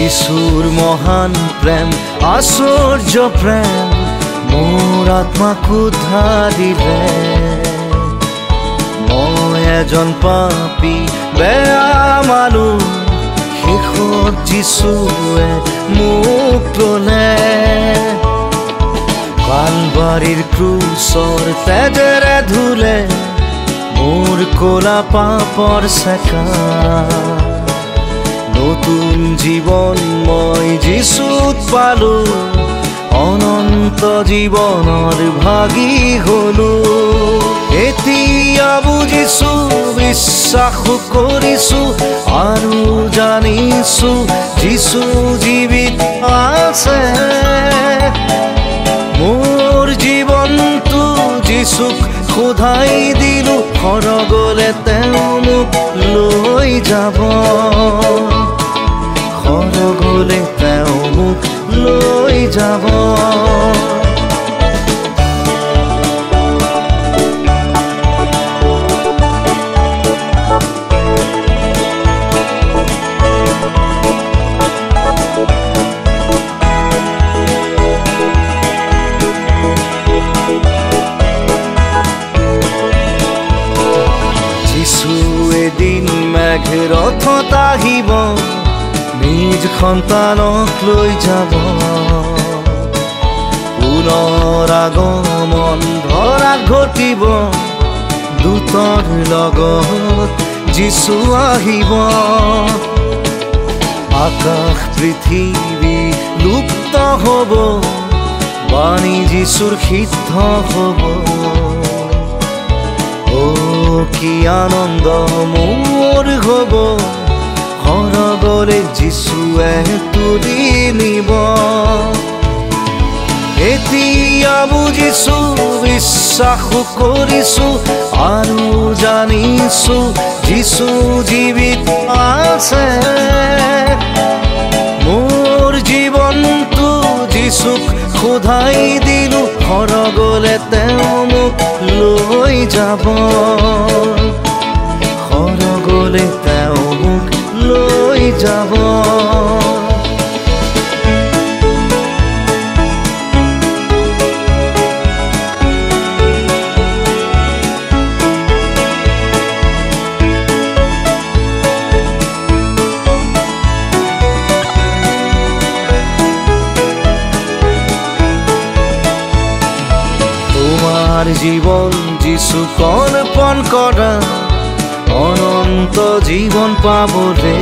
যিশুৰ মহান প্ৰেম আশ্চৰ্য প্ৰেম মোৰ আত্মাক উদ্ধাৰিলে মই এজন পাপী বেয়া মানুহ শেষত যিশুৱে মোক ল'লে কালবাৰীৰ ক্ৰুচৰ তেজেৰে ধুলে মোৰ ক'লা পাপৰ চেকা নতুন জীৱন মই যিশুত পালো অনন্ত জীৱনৰ ভাগী হলো এতিয়া বুজিছো বিশ্বাস কৰিছো আৰু জানিছো যিশু জীৱিত আছে মোৰ জীৱনটো যিশুক খোধাই দিলো সৰগলে তেওঁ মোক লৈ যাব সৰগলে তেওঁ মোক লৈ যাব এদিন মেঘৰথত আহিব নিজ সন্তানক লৈ যাব পুনৰ আগমন ধৰাত ঘটিব দূতৰ লগত যিশু আহিব আকাশ পৃথিৱী লুপ্ত হ'ব বাণী যিশুৰ সিদ্ধ হ'ব কি আনন্দ মোৰ হ'ব সৰগলে যিশুৱে তুলি নিব এতিয়া বুজিছো বিশ্বাস কৰিছো আৰু জানিছো যিশু জীৱিত আছে মোৰ জীৱনটো যিশুক খোধাই দিলো সৰগলে তেওঁ মোক লৈ যাব সৰগলে তেওঁ মোক লৈ যাব তোমাৰ জীৱন যিশুক অৰ্পণ কৰা অনন্ত জীৱন পাবলে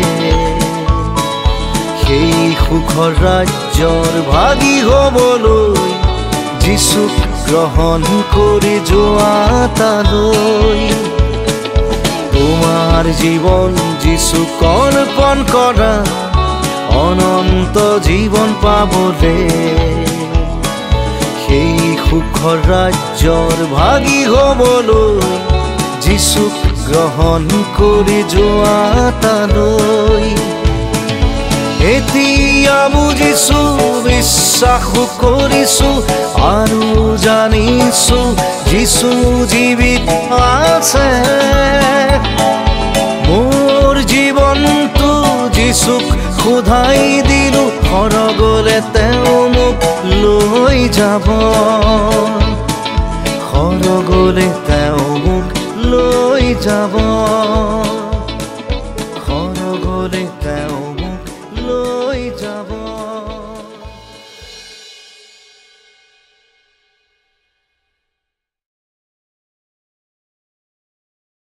সেই সুখৰ ৰাজ্যৰ ভাগী হ'বলৈ যিশুক গ্ৰহণ কৰি যোৱা তালৈ তোমাৰ জীৱন যিশুক অৰ্পণ কৰা অনন্ত জীৱন পাবলে সেই সুখৰ ৰাজ্যৰ ভাগী হ'বলৈ যিশুক গ্ৰহণ কৰি যোৱা তালৈ এতিয়া বুজিছো বিশ্বাস কৰিছো আৰু জানিছো যিশু জীৱিত আছে মোৰ জীৱনটো যিশুক খোধাই দিলো সৰগলে তেওঁ মোক লৈ যাব সৰগলে তেওঁ মোক লৈ যাব